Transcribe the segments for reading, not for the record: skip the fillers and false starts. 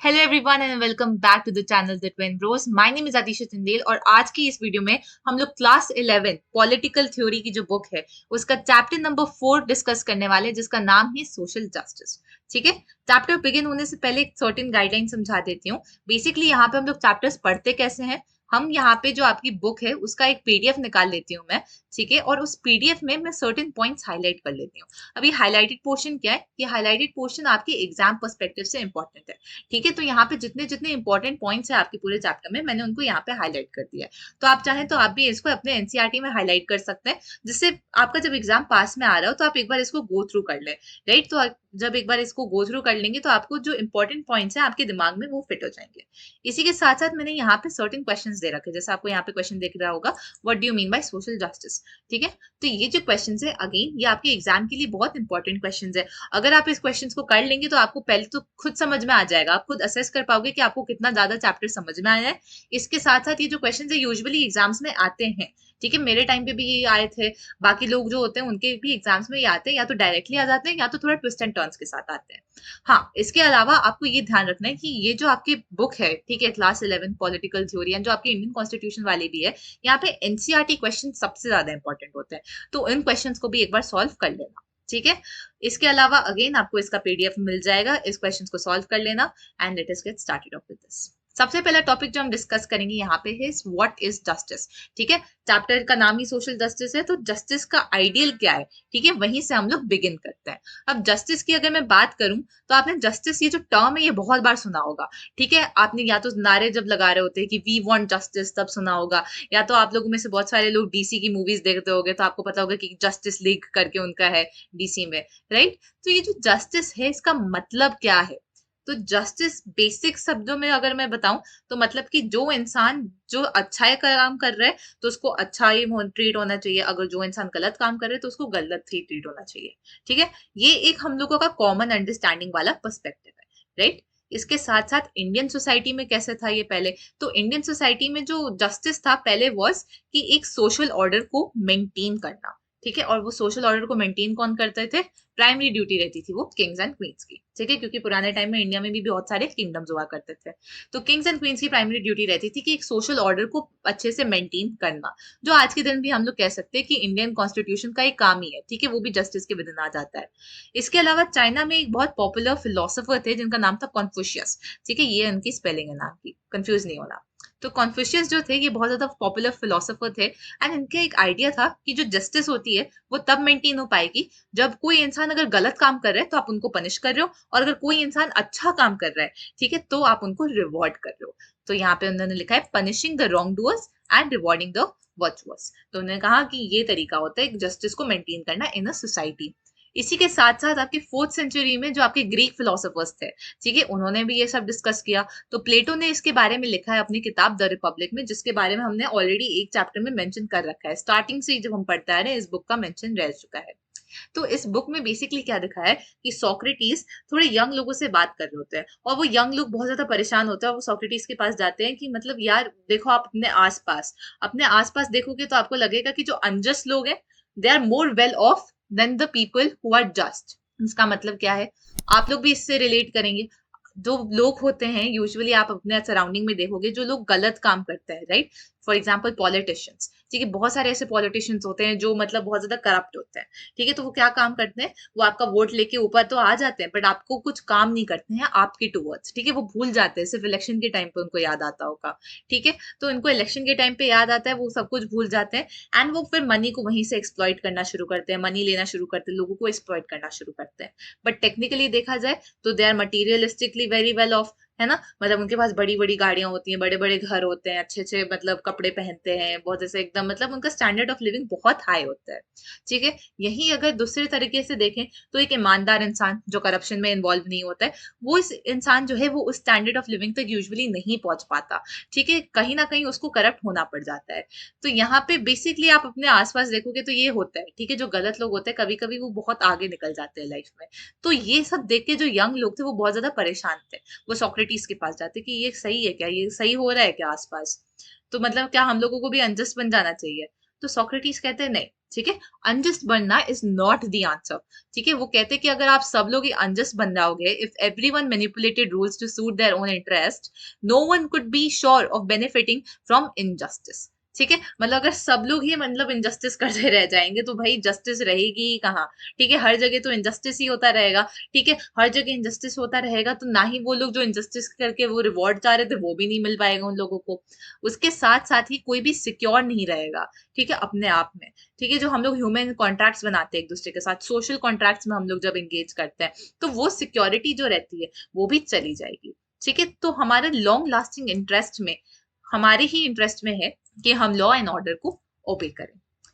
Hello everyone and welcome back to the channel the twin bros. My name is Atisha Chandel और आज की इस video में हम लोग क्लास 11 पॉलिटिकल थ्योरी की जो बुक है उसका चैप्टर नंबर 4 डिस्कस करने वाले हैं, जिसका नाम है सोशल जस्टिस। ठीक है, चैप्टर बिगिन होने से पहले एक सर्टेन गाइडलाइन समझा देती हूँ। बेसिकली यहाँ पे हम लोग चैप्टर्स पढ़ते कैसे हैं, हम यहाँ पे जो आपकी बुक है उसका एक पीडीएफ निकाल लेती हूँ मैं। ठीक है, और उस पीडीएफ में मैं सर्टेन पॉइंट्स हाईलाइट कर लेती हूँ। अभी हाईलाइटेड पोर्शन क्या है, ये हाईलाइटेड पोर्शन आपके एग्जाम पर्सपेक्टिव से इंपॉर्टेंट है। ठीक है, तो यहाँ पे जितने जितने इंपॉर्टेंट पॉइंट्स है आपके पूरे चैप्टर में मैंने उनको यहाँ पे हाईलाइट कर दिया है। तो आप चाहें तो आप भी इसको अपने एनसीईआरटी में हाईलाइट कर सकते हैं, जिससे आपका जब एग्जाम पास में आ रहा हो तो आप एक बार इसको गो थ्रू कर ले। राइट, तो जब एक बार इसको गो थ्रू कर लेंगे तो आपको जो इंपॉर्टेंट पॉइंट्स है आपके दिमाग में वो फिट हो जाएंगे। इसी के साथ साथ मैंने यहाँ पे सर्टेन क्वेश्चंस दे रखे, जैसे आपको यहाँ पे क्वेश्चन दिख रहा होगा, what do you mean by social justice. ठीक है, तो ये जो क्वेश्चंस है अगेन ये आपके एग्जाम के लिए बहुत इंपॉर्टेंट क्वेश्चंस है। अगर आप इस क्वेश्चंस को कर लेंगे तो आपको पहले तो खुद समझ में आ जाएगा, आप खुद असेस कर पाओगे कि आपको कितना ज्यादा चैप्टर समझ में आया है। इसके साथ साथ ये जो क्वेश्चंस है यूजुअली एग्जाम्स में आते हैं। ठीक है, मेरे टाइम पे भी ये आए थे, बाकी लोग जो होते हैं उनके भी एग्जाम्स में ये आते हैं, या तो डायरेक्टली आ जाते हैं या तो थोड़ा ट्विस्ट एंड टर्न्स के साथ आते हैं। हाँ, इसके अलावा आपको ये ध्यान रखना है कि ये जो आपकी बुक है, ठीक है, क्लास 11 पॉलिटिकल थ्योरी एंड जो आपकी इंडियन कॉन्स्टिट्यूशन वाली भी है, यहाँ पे एनसीईआरटी क्वेश्चन सबसे ज्यादा इंपॉर्टेंट होते हैं। तो इन क्वेश्चंस को भी एक बार सॉल्व कर लेना। ठीक है, इसके अलावा अगेन आपको इसका पीडीएफ मिल जाएगा, इस क्वेश्चंस को सॉल्व कर लेना and let us get started off with this. सबसे पहला टॉपिक जो हम डिस्कस करेंगे यहाँ पे है व्हाट इज जस्टिस। ठीक है, चैप्टर का नाम ही सोशल जस्टिस है, तो जस्टिस का आइडियल क्या है, ठीक है, वहीं से हम लोग बिगिन करते हैं। अब जस्टिस की अगर मैं बात करूं तो आपने जस्टिस ये जो टर्म है ये बहुत बार सुना होगा। ठीक है, आपने या तो नारे जब लगा रहे होते हैं कि वी वांट जस्टिस तब सुना होगा, या तो आप लोगों में से बहुत सारे लोग डीसी की मूवीज देखते होंगे तो आपको पता होगा कि जस्टिस लीग करके उनका है डीसी में। राइट, तो ये जो जस्टिस है इसका मतलब क्या है। तो जस्टिस बेसिक शब्दों में अगर मैं बताऊं तो मतलब कि जो इंसान जो अच्छा का काम कर रहा है तो उसको अच्छा ही ट्रीट होना चाहिए, अगर जो इंसान गलत काम कर रहे हैं तो उसको गलत ही ट्रीट होना चाहिए। ठीक है, ये एक हम लोगों का कॉमन अंडरस्टैंडिंग वाला पर्सपेक्टिव है। राइट, इसके साथ साथ इंडियन सोसाइटी में कैसे था ये पहले, तो इंडियन सोसाइटी में जो जस्टिस था पहले वॉज कि एक सोशल ऑर्डर को मेंटेन करना। ठीक है, और वो सोशल ऑर्डर को मेंटेन कौन करते थे, प्राइमरी ड्यूटी रहती थी वो किंग्स एंड क्वींस की। ठीक है, क्योंकि पुराने टाइम में इंडिया में भी बहुत सारे किंगडम्स हुआ करते थे, तो किंग्स एंड क्वींस की प्राइमरी ड्यूटी रहती थी कि एक सोशल ऑर्डर को अच्छे से मेंटेन करना, जो आज के दिन भी हम लोग कह सकते हैं कि इंडियन कॉन्स्टिट्यूशन का एक काम ही है। ठीक है, वो भी जस्टिस के विदिन आ जाता है। इसके अलावा चाइना में एक बहुत पॉपुलर फिलोसोफर थे जिनका नाम था कॉन्फ्यूशियस। ठीक है, ये उनकी स्पेलिंग है नाम की, कंफ्यूज नहीं होना। तो कॉन्फ्यूशियस जो थे ये बहुत ज्यादा पॉपुलर फिलोसोफर थे, एंड इनका एक आइडिया था कि जो जस्टिस होती है वो तब मेंटेन हो पाएगी जब कोई इंसान अगर गलत काम कर रहा है तो आप उनको पनिश कर रहे हो, और अगर कोई इंसान अच्छा काम कर रहा है, ठीक है, तो आप उनको रिवॉर्ड कर रहे हो। तो यहाँ पे उन्होंने लिखा है punishing the wrong doers and rewarding the virtuous. तो उन्होंने कहा कि ये तरीका होता है जस्टिस को मेंटेन करना इन अ सोसाइटी। इसी के साथ साथ आपके 4th सेंचुरी में जो आपके ग्रीक फिलोसोफर्स थे, ठीक है, उन्होंने भी ये सब डिस्कस किया। तो प्लेटो ने इसके बारे में लिखा है अपनी किताब द रिपब्लिक में, जिसके बारे में हमने ऑलरेडी एक चैप्टर में मेंशन कर रखा है। स्टार्टिंग से जब हम पढ़ते आ रहे हैं इस बुक का मेंशन रह चुका है। तो इस बुक में बेसिकली क्या दिखा है कि सोक्रेटिस थोड़े यंग लोगों से बात कर रहे होते हैं, और वो यंग लोग बहुत ज्यादा परेशान होते हैं, और वो सोक्रेटिस के पास जाते हैं कि मतलब यार देखो, आप अपने आसपास देखोगे तो आपको लगेगा कि जो अनजस्ट लोग हैं they are more well off than the people who are just. इसका मतलब क्या है, आप लोग भी इससे रिलेट करेंगे। जो लोग होते हैं यूजुअली आप अपने सराउंडिंग में देखोगे जो लोग गलत काम करते हैं, राइट, फॉर एग्जाम्पल पॉलिटिशियंस। ठीक है, बहुत सारे ऐसे पॉलिटिशियंस होते हैं जो मतलब बहुत ज्यादा करप्ट होते हैं। ठीक है, तो वो क्या काम करते हैं, वो आपका वोट लेके ऊपर तो आ जाते हैं बट आपको कुछ काम नहीं करते हैं आपके टूवर्ड्स। ठीक है, वो भूल जाते हैं, सिर्फ इलेक्शन के टाइम पे उनको याद आता होगा। ठीक है, तो इनको इलेक्शन के टाइम पे याद आता है, वो सब कुछ भूल जाते हैं, एंड वो फिर मनी को वहीं से एक्सप्लॉइट करना शुरू करते हैं, मनी लेना शुरू करते हैं, लोगों को एक्सप्लॉइट करना शुरू करते हैं। बट टेक्निकली देखा जाए तो they are materialistically very well off, है ना, मतलब उनके पास बड़ी बड़ी गाड़ियां होती हैं, बड़े बड़े घर होते हैं, अच्छे अच्छे मतलब कपड़े पहनते हैं, बहुत ऐसे एकदम मतलब उनका स्टैंडर्ड ऑफ लिविंग बहुत हाई होता है। ठीक है, यही अगर दूसरे तरीके से देखें तो एक ईमानदार इंसान जो करप्शन में इन्वॉल्व नहीं होता है, वो इस इंसान जो है वो उस स्टैंडर्ड ऑफ लिविंग तक यूजुअली नहीं पहुंच पाता। ठीक है, कहीं ना कहीं उसको करप्ट होना पड़ जाता है। तो यहाँ पे बेसिकली आप अपने आसपास देखोगे तो ये होता है। ठीक है, जो गलत लोग होते हैं कभी कभी वो बहुत आगे निकल जाते हैं लाइफ में। तो ये सब देख के जो यंग लोग थे वो बहुत ज्यादा परेशान थे, वो सोक्रेटिस के पास जाते कि ये सही है क्या, ये सही हो रहा है क्या आसपास, तो मतलब क्या हम लोगों को भी अनजस्ट बन जाना चाहिए। तो सोक्रेटिस कहते हैं नहीं, ठीक है, अनजस्ट बनना इज नॉट द आंसर। ठीक है, वो कहते हैं कि अगर आप सब लोग अनजस्ट बन जाओगे, if everyone manipulated rules to suit their own interest, no one could be sure of benefiting from injustice. ठीक है, मतलब अगर सब लोग ही मतलब इनजस्टिस करते रह जाएंगे तो भाई जस्टिस रहेगी ही कहाँ। ठीक है, हर जगह तो इनजस्टिस ही होता रहेगा। ठीक है, हर जगह इनजस्टिस होता रहेगा तो ना ही वो लोग जो इनजस्टिस करके वो रिवॉर्ड चाह रहे थे वो भी नहीं मिल पाएगा उन लोगों को। उसके साथ साथ ही कोई भी सिक्योर नहीं रहेगा, ठीक है, अपने आप में। ठीक है, जो हम लोग ह्यूमन कॉन्ट्रैक्ट्स बनाते हैं एक दूसरे के साथ, सोशल कॉन्ट्रैक्ट्स में हम लोग जब एंगेज करते हैं तो वो सिक्योरिटी जो रहती है वो भी चली जाएगी। ठीक है, तो हमारे लॉन्ग लास्टिंग इंटरेस्ट में, हमारे ही इंटरेस्ट में है कि हम लॉ एंड ऑर्डर को ओबे करें।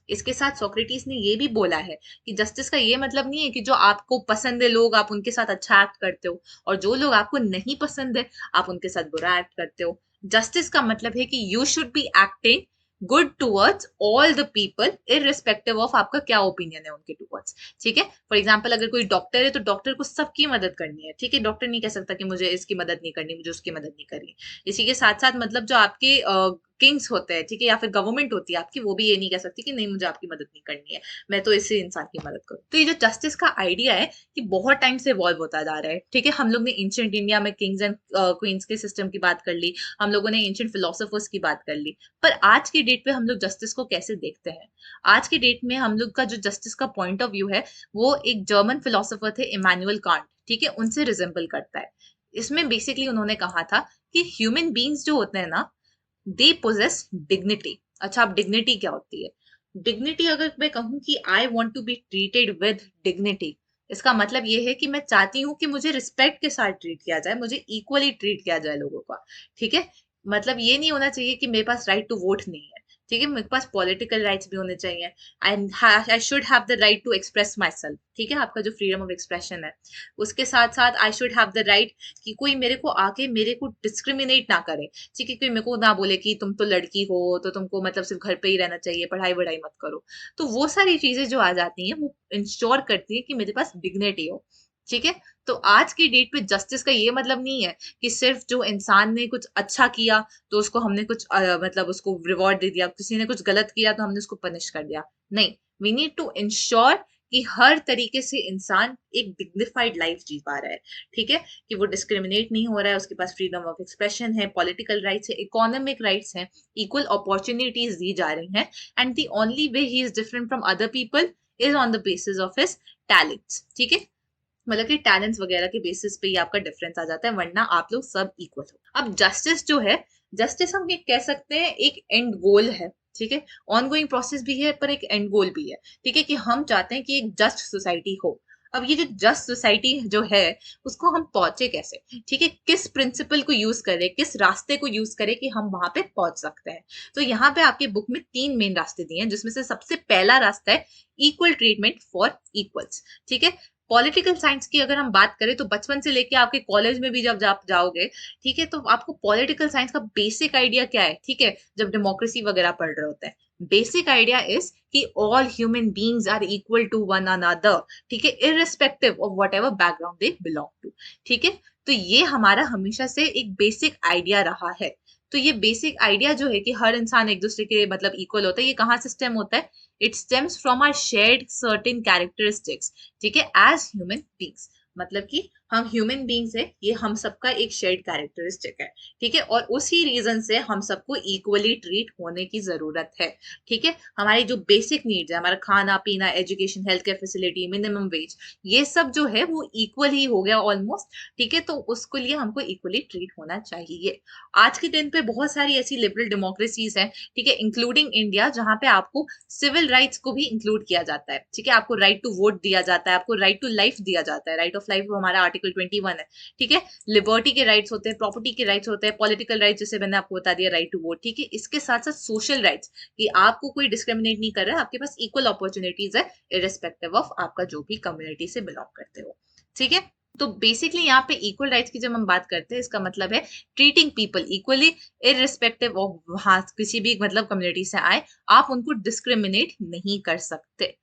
इसके साथ सोक्रेटिस ने ये भी बोला है कि जस्टिस का ये मतलब नहीं है कि जो आपको पसंद है लोग आप उनके साथ अच्छा एक्ट करते हो, और जो लोग आपको नहीं पसंद है आप उनके साथ बुरा एक्ट करते हो। जस्टिस का मतलब है कि you should be acting good towards all the people, irrespective of आपका क्या ओपिनियन है उनके टूवर्ड्स। ठीक है, फॉर एग्जाम्पल अगर कोई डॉक्टर है तो डॉक्टर को सबकी मदद करनी है। ठीक है, डॉक्टर नहीं कह सकता कि मुझे इसकी मदद नहीं करनी, मुझे उसकी मदद नहीं करनी। इसी के साथ साथ मतलब जो आपके किंग्स होते हैं, ठीक है, या फिर गवर्नमेंट होती है आपकी, वो भी ये नहीं कह सकती कि नहीं मुझे आपकी मदद नहीं करनी है, मैं तो इसी इंसान की मदद करूँ। तो ये जो जस्टिस का आइडिया है कि बहुत टाइम से इवॉल्व होता जा रहा है। ठीक है, हम लोग ने एंशिएंट इंडिया में किंग्स एंड क्वींस के सिस्टम की बात कर ली, हम लोगों ने एंशिएंट फिलोसोफर्स की बात कर ली, पर आज की डेट पे हम लोग जस्टिस को कैसे देखते हैं? आज की डेट में हम लोग का जो जस्टिस का पॉइंट ऑफ व्यू है वो एक जर्मन फिलोसोफर थे इमानुअल कांट, ठीक है, उनसे रिजेंबल करता है। इसमें बेसिकली उन्होंने कहा था कि ह्यूमन बींग्स जो होते हैं ना, दे पोजेस डिग्निटी। अच्छा, अब डिग्निटी क्या होती है? डिग्निटी अगर मैं कहूं कि I want to be treated with dignity, इसका मतलब ये है कि मैं चाहती हूँ कि मुझे रिस्पेक्ट के साथ ट्रीट किया जाए, मुझे इक्वली ट्रीट किया जाए लोगों का। ठीक है, मतलब ये नहीं होना चाहिए कि मेरे पास राइट टू वोट नहीं है। ठीक है, मेरे पास पॉलिटिकल राइट्स भी होने चाहिए। I should have the right to express myself. ठीक है, आपका जो फ्रीडम ऑफ एक्सप्रेशन है, उसके साथ साथ आई शुड हैव द राइट कि कोई मेरे को आके मेरे को डिस्क्रिमिनेट ना करे। ठीक है, कोई मेरे को ना बोले कि तुम तो लड़की हो तो तुमको मतलब सिर्फ घर पे ही रहना चाहिए, पढ़ाई वढ़ाई मत करो। तो वो सारी चीजें जो आ जाती हैं वो इंश्योर करती है कि मेरे पास डिग्निटी हो। ठीक है, तो आज की डेट पे जस्टिस का ये मतलब नहीं है कि सिर्फ जो इंसान ने कुछ अच्छा किया तो उसको हमने कुछ मतलब उसको रिवॉर्ड दे दिया, किसी ने कुछ गलत किया तो हमने उसको पनिश कर दिया। नहीं, वी नीड टू इंश्योर कि हर तरीके से इंसान एक डिग्निफाइड लाइफ जी पा रहा है। ठीक है, कि वो डिस्क्रिमिनेट नहीं हो रहा है, उसके पास फ्रीडम ऑफ एक्सप्रेशन है, पॉलिटिकल राइट्स है, इकोनॉमिक राइट्स हैं, इक्वल अपॉर्चुनिटीज दी जा रही हैं, and the only way he is different from other people is on the basis of his talents. ठीक है, मतलब कि टैलेंट्स वगैरह के बेसिस पे ही आपका डिफरेंस आ जाता है, वरना आप लोग सब इक्वल हो। अब जस्टिस जो है, जस्टिस हम ये कह सकते हैं एक एंड गोल है। ठीक है, ऑनगोइंग प्रोसेस भी है पर एक एंड गोल भी है। ठीक है, कि हम चाहते हैं कि एक जस्ट सोसाइटी हो। अब ये जो जस्ट सोसाइटी जो है उसको हम पहुंचे कैसे? ठीक है, किस प्रिंसिपल को यूज करें, किस रास्ते को यूज करें कि हम वहां पे पहुंच सकते हैं? तो यहाँ पे आपके बुक में 3 मेन रास्ते दिए हैं, जिसमें से सबसे पहला रास्ता है इक्वल ट्रीटमेंट फॉर इक्वल्स। ठीक है, पॉलिटिकल साइंस की अगर हम बात करें तो बचपन से लेके आपके कॉलेज में भी जब आप जाओगे, ठीक है, तो आपको पॉलिटिकल साइंस का बेसिक आइडिया क्या है? ठीक है, जब डेमोक्रेसी वगैरह पढ़ रहे होते हैं, बेसिक आइडिया इज कि all human beings are equal to one another. ठीक है, irrespective of whatever background they belong to. ठीक है, तो ये हमारा हमेशा से एक बेसिक आइडिया रहा है। तो ये बेसिक आइडिया जो है कि हर इंसान एक दूसरे के मतलब इक्वल होता है, ये कहाँ से स्टेम होता है? It stems from are shared certain characteristics. ठीक है, एज ह्यूमन बींग्स, मतलब कि हम ह्यूमन बींग्स है, ये हम सबका एक शेयर्ड कैरेक्टरिस्टिक है। ठीक है, और उसी रीजन से हम सबको इक्वली ट्रीट होने की जरूरत है। ठीक है, हमारी जो बेसिक नीड्स है, हमारा खाना पीना, education, health care facility, minimum wage, ये सब जो है वो इक्वल ही हो गया ऑलमोस्ट। ठीक है, तो उसके लिए हमको इक्वली ट्रीट होना चाहिए। आज के दिन पे बहुत सारी ऐसी लिबरल डेमोक्रेसीज हैं, ठीक है, इंक्लूडिंग इंडिया, जहां पे आपको सिविल राइट्स को भी इंक्लूड किया जाता है। ठीक है, आपको राइट टू वोट दिया जाता है, आपको राइट टू लाइफ दिया जाता है। राइट ऑफ लाइफ हमारा आर्टिकल 21 है। ठीक है, लिबर्टी के राइट्स होते हैं, प्रॉपर्टी के राइट्स होते हैं, पॉलिटिकल राइट्स जैसे मैंने आपको बता दिया, राइट टू वोट। ठीक है, इसके साथ साथ सोशल राइट्स कि आपको कोई डिस्क्रिमिनेट नहीं कर रहा है, आपके पास इक्वल अपॉर्चुनिटीज है इररिस्पेक्टिव ऑफ आपका जो भी कम्युनिटी से बिलोंग करते हो। ठीक है, तो बेसिकली यहाँ पे इक्वल राइट्स की जब हम बात करते हैं, इसका मतलब है treating people equally irrespective of वहां किसी भी मतलब कम्युनिटी से आए, आप उनको डिस्क्रिमिनेट नहीं कर सकते।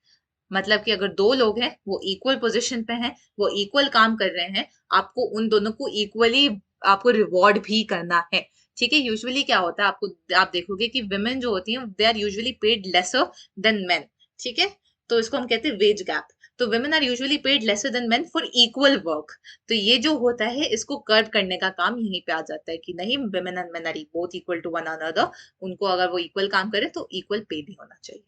मतलब कि अगर दो लोग हैं वो इक्वल पोजीशन पे हैं, वो इक्वल काम कर रहे हैं, आपको उन दोनों को इक्वली आपको रिवॉर्ड भी करना है। ठीक है। यूजुअली क्या होता है, आप देखोगे कि विमेन जो होती हैं they are usually paid lesser than men. ठीक है, तो इसको हम कहते हैं वेज गैप। तो women are usually paid lesser than men for equal work. तो ये जो होता है इसको कर्व करने का काम यहीं पे आ जाता है कि नहीं, women and men are both equal to one another. उनको अगर वो इक्वल काम करे तो इक्वल पे भी होना चाहिए।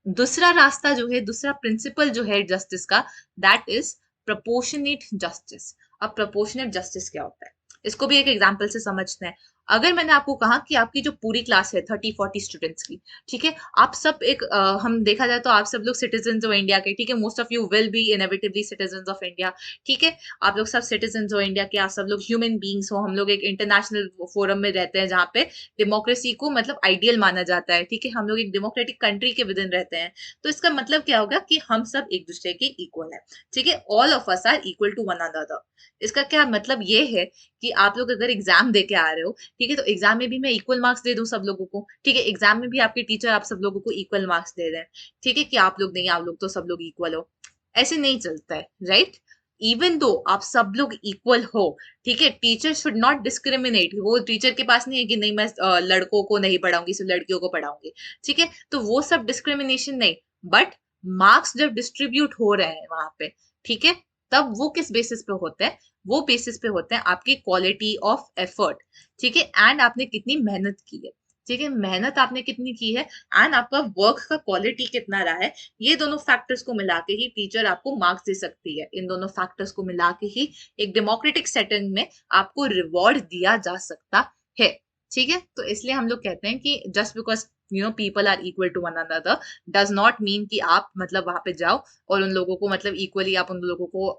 दूसरा रास्ता जो है, दूसरा प्रिंसिपल जो है जस्टिस का, दैट इज प्रपोर्शनेट जस्टिस। अब प्रपोर्शनेट जस्टिस क्या होता है, इसको भी एक एग्जांपल से समझते हैं। अगर मैंने आपको कहा कि आपकी जो पूरी क्लास है 30-40 स्टूडेंट्स की, ठीक है, आप सब एक हम देखा जाए तो आप सब लोग सिटीजन हो इंडिया के, ठीक है, most of you will be inevitably citizen of India. ठीक है, आप लोग सब सिटीजन हो इंडिया के, आप सब लोग ह्यूमन बींग्स हो। हम लोग एक इंटरनेशनल फोरम में रहते हैं जहाँ पे डेमोक्रेसी को मतलब आइडियल माना जाता है। ठीक है, हम लोग एक डेमोक्रेटिक कंट्री के विद इन रहते हैं। तो इसका मतलब क्या होगा कि हम सब एक दूसरे के इक्वल है। ठीक है, all of us are equal to one another. इसका क्या मतलब ये है कि आप लोग अगर एग्जाम दे के आ रहे हो, ठीक है, तो एग्जाम में भी मैं इक्वल मार्क्स दे दूं सब लोगों को। ठीक है, एग्जाम में भी आपके टीचर आप सब लोगों को इक्वल मार्क्स दे रहे हैं। ठीक है, कि आप लोग नहीं, आप लोग तो सब लोग इक्वल हो, ऐसे नहीं चलता है, राइट। इवन दो आप सब लोग इक्वल हो, ठीक है, टीचर शुड नॉट डिस्क्रिमिनेट। वो टीचर के पास नहीं है कि नहीं मैं लड़कों को नहीं पढ़ाऊंगी सिर्फ लड़कियों को पढ़ाऊंगी। ठीक है, तो वो सब डिस्क्रिमिनेशन नहीं। बट मार्क्स जब डिस्ट्रीब्यूट हो रहे हैं वहां पे, ठीक है, तब वो किस बेसिस पे होते हैं, वो बेसिस पे होते हैं आपकी क्वालिटी ऑफ एफर्ट। ठीक है, एंड आपने कितनी मेहनत की है। ठीक है, मेहनत आपने कितनी की है एंड आपका वर्क का क्वालिटी कितना रहा है, ये दोनों फैक्टर्स को मिला के ही टीचर आपको मार्क्स दे सकती है। इन दोनों फैक्टर्स को मिला के ही एक डेमोक्रेटिक सेटिंग में आपको रिवॉर्ड दिया जा सकता है। ठीक है, तो इसलिए हम लोग कहते हैं कि just because people are equal to one another does not mean कि आप मतलब वहां पे जाओ और उन लोगों को मतलब इक्वली आप उन लोगों को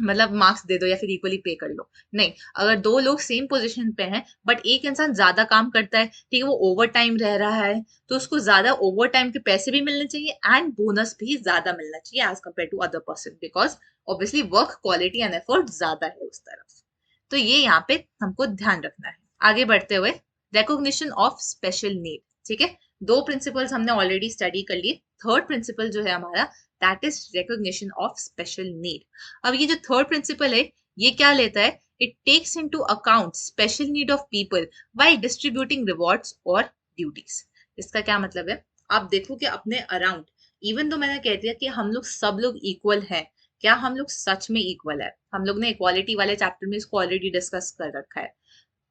मतलब मार्क्स दे दो या फिर इक्वली पे कर लो। नहीं, अगर दो लोग सेम पोजीशन पे हैं बट एक इंसान ज्यादा काम करता है, ठीक है, वो ओवर टाइम रह रहा है, तो उसको ज्यादा ओवर टाइम के पैसे भी मिलने चाहिए एंड बोनस भी ज्यादा मिलना चाहिए as compare to other person, because obviously work quality and effort ज्यादा है उस तरफ। तो ये यहाँ पे हमको ध्यान रखना है। आगे बढ़ते हुए, रिकॉग्निशन ऑफ स्पेशल नीड। ठीक है, दो प्रिंसिपल्स हमने ऑलरेडी स्टडी कर लिए। थर्ड प्रिंसिपल जो है हमारा, that is recognition of special need. अब ये जो थर्ड प्रिंसिपल है, ये क्या लेता है, it takes into account special need of people while distributing rewards और ड्यूटीज। इसका क्या मतलब है, आप देखो कि अपने अराउंड, इवन तो मैंने कह दिया कि हम लोग सब लोग इक्वल हैं, क्या हम लोग सच में इक्वल है? हम लोग ने इक्वालिटी वाले चैप्टर में इसको ऑलरेडी डिस्कस कर रखा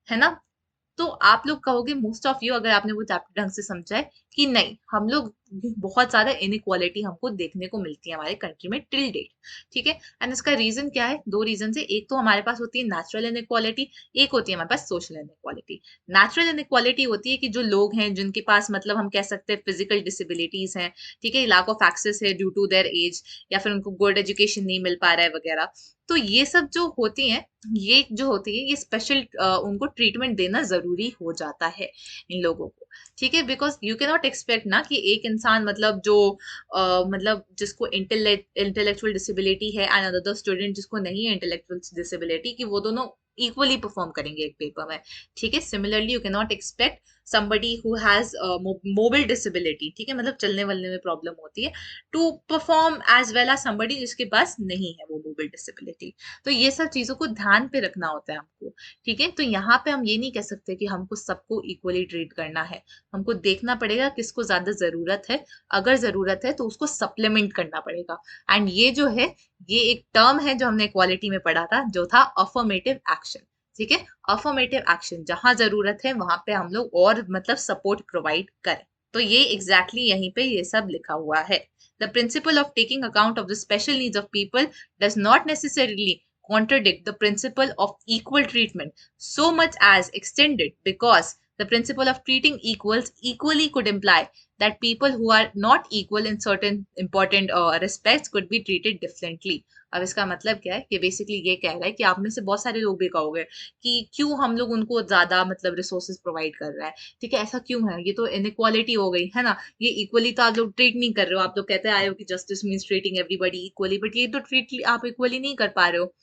है ना। तो आप लोग कहोगे मोस्ट ऑफ यू, अगर आपने वो चैप्टर ढंग से समझा है, कि नहीं, हम लोग बहुत ज्यादा इनइक्वालिटी हमको देखने को मिलती है हमारे कंट्री में टिल डेट। ठीक है, एंड इसका रीजन क्या है, दो रीजन है। एक तो हमारे पास होती है नेचुरल इनइक्वालिटी, एक होती है हमारे पास सोशल इनइक्वालिटी। नेचुरल इनइक्वालिटी होती है कि जो लोग हैं जिनके पास मतलब हम कह सकते हैं फिजिकल डिसेबिलिटीज हैं, ठीक है, लैक ऑफ एक्सेस है ड्यू टू देयर एज, या फिर उनको गुड एजुकेशन नहीं मिल पा रहा है वगैरह। तो ये सब जो होती हैं, ये जो होती है, ये स्पेशल उनको ट्रीटमेंट देना जरूरी हो जाता है इन लोगों को। ठीक है, because you can not expect ना कि एक इंसान मतलब जो मतलब जिसको इंटेलेक्चुअल डिसेबिलिटी है एंड अनदर स्टूडेंट जिसको नहीं है इंटेलेक्चुअल डिसेबिलिटी, कि वो दोनों इक्वली परफॉर्म करेंगे एक पेपर में। ठीक है, similarly you can not expect somebody who has mobile disability, ठीक है, मतलब चलने वलने में प्रॉब्लम होती है, to perform as well as somebody जिसके पास नहीं है वो मोबाइल डिसेबिलिटी। तो ये सब चीजों को ध्यान पे रखना होता है हमको। ठीक है, तो यहाँ पे हम ये नहीं कह सकते कि हमको सबको इक्वली ट्रीट करना है। हमको देखना पड़ेगा किसको ज्यादा जरूरत है, अगर जरूरत है तो उसको सप्लीमेंट करना पड़ेगा। एंड ये जो है, ये एक टर्म है जो हमने इक्वालिटी में पढ़ा था, जो था अफर्मेटिव एक्शन। ठीक है, अफर्मेटिव एक्शन, जहां जरूरत है वहां पे हम लोग और मतलब सपोर्ट प्रोवाइड करें। तो ये एग्जैक्टली यहीं पे ये सब लिखा हुआ है। The principle of taking account of the special needs of people does not necessarily contradict the principle of equal treatment so much as extended, because the principle of treating equals equally could imply that people who are not equal in certain important respects could be treated differently. अब इसका मतलब क्या है, कि basically ये कह रहा है कि आप में से बहुत सारे लोग भी कहोगे कि क्यों हम लोग उनको ज्यादा मतलब रिसोर्सेज प्रोवाइड कर रहा है। ठीक है, ऐसा क्यों है, ये तो इनइक्वालिटी हो गई है ना, ये इक्वली तो आप लोग ट्रीट नहीं कर रहे हो। आप लोग कहते आए हो कि justice means treating everybody equally, but ये तो ट्रीट आप इक्वली नहीं कर पा रहे हो।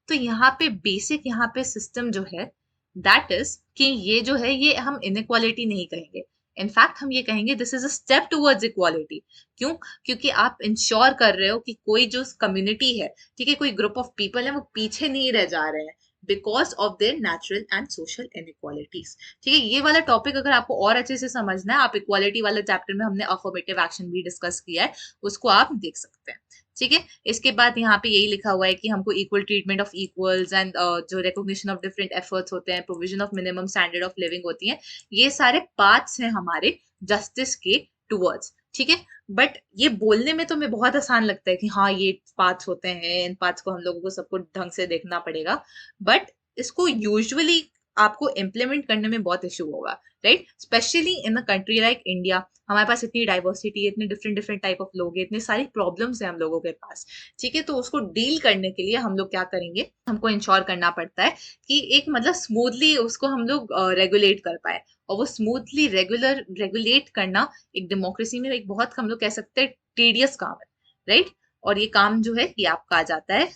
तो यहाँ पे बेसिक यहाँ पे सिस्टम जो है, दैट इज कि ये जो है, ये हम इनइक्वालिटी नहीं कहेंगे। इनफैक्ट हम ये कहेंगे this is a step towards equality. क्यों? क्योंकि आप इंश्योर कर रहे हो कि कोई जो कम्युनिटी है, ठीक है, कोई ग्रुप ऑफ पीपल है, वो पीछे नहीं रह जा रहे हैं। Because of their natural and social inequalities. ठीक है, ये वाला टॉपिक अगर आपको और अच्छे से समझना है, आप इक्वालिटी वाले चैप्टर में हमने अफर्मेटिव एक्शन भी डिस्कस किया है, उसको आप देख सकते हैं। ठीक है, इसके बाद यहाँ पे यही लिखा हुआ है कि हमको equal treatment of equals and जो रिकॉग्निशन ऑफ डिफरेंट एफर्ट्स होते हैं, provision of minimum standard of living होती है, ये सारे पार्ट्स हैं हमारे जस्टिस के टूवर्ड्स। ठीक है, बट ये बोलने में तो हमें बहुत आसान लगता है कि हाँ ये पार्ट्स होते हैं, इन पार्ट्स को हम लोगों को सबको ढंग से देखना पड़ेगा, बट इसको यूजुअली आपको इम्प्लीमेंट करने में बहुत इशू होगा, right? Specially in a country like India, हमारे पास इतनी डाइवर्सिटी है, इतने डिफरेंट डिफरेंट टाइप ऑफ लोग हैं, इतने सारी प्रॉब्लम्स हैं हम लोगों के पास। ठीक है, तो उसको डील करने के लिए हम लोग क्या करेंगे, हमको इंश्योर करना पड़ता है कि एक मतलब स्मूथली उसको हम लोग रेगुलेट कर पाए, और वो स्मूथली रेगुलेट करना एक डेमोक्रेसी में एक बहुत हम लोग कह सकते हैं टीडियस काम है, राइट? और ये काम जो है ये आपका आ जाता है,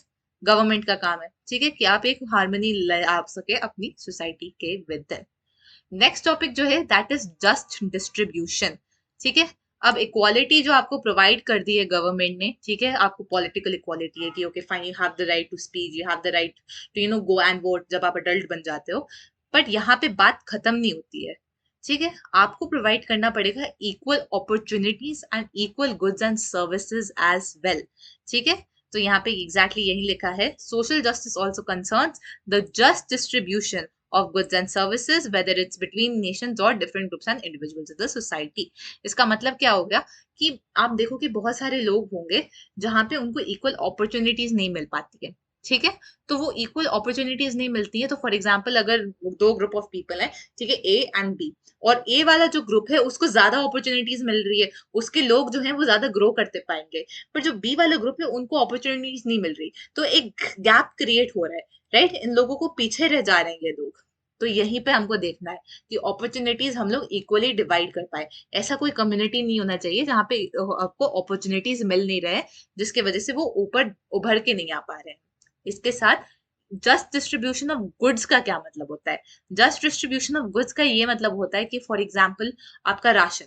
गवर्नमेंट का काम है। ठीक है, कि आप एक हार्मनी ला सके अपनी सोसाइटी के विद। नेक्स्ट टॉपिक जो है दैट इज जस्ट डिस्ट्रीब्यूशन। ठीक है, अब इक्वालिटी जो आपको प्रोवाइड कर दी है गवर्नमेंट ने, ठीक है, आपको पॉलिटिकल इक्वालिटी है कि okay fine, you have the right to speech, you have the right to go and vote जब आप अडल्ट बन जाते हो, बट यहाँ पे बात खत्म नहीं होती है। ठीक है, आपको प्रोवाइड करना पड़ेगा equal opportunities and equal goods and services as well. ठीक है, तो यहाँ पे एग्जैक्टली यही लिखा है, social justice also concerns the just distribution of goods and services whether it's between nations or different groups and individuals in the society। इसका मतलब क्या हो गया कि आप देखो कि बहुत सारे लोग होंगे जहां पे उनको इक्वल अपॉर्चुनिटीज नहीं मिल पाती है। ठीक है, तो वो इक्वल अपॉर्चुनिटीज नहीं मिलती है, तो फॉर एग्जाम्पल अगर दो ग्रुप ऑफ पीपल है, ठीक है, ए एंड बी, और ए वाला जो ग्रुप है उसको ज्यादा अपॉर्चुनिटीज मिल रही है, उसके लोग जो है वो ज्यादा ग्रो करते पाएंगे, पर जो बी वाला ग्रुप है उनको अपॉर्चुनिटीज नहीं मिल रही, तो एक गैप क्रिएट हो रहा है, राइट? इन लोगों को पीछे रह जा रहे हैं ये लोग। तो यहीं पे हमको देखना है कि अपॉर्चुनिटीज हम लोग इक्वली डिवाइड कर पाए। ऐसा कोई कम्युनिटी नहीं होना चाहिए जहाँ पे आपको अपॉर्चुनिटीज मिल नहीं रहे, जिसके वजह से वो ऊपर उभर के नहीं आ पा रहे हैं। इसके साथ जस्ट डिस्ट्रीब्यूशन ऑफ गुड्स का क्या मतलब होता है? जस्ट डिस्ट्रीब्यूशन ऑफ गुड्स का ये मतलब होता है कि फॉर एग्जाम्पल आपका राशन,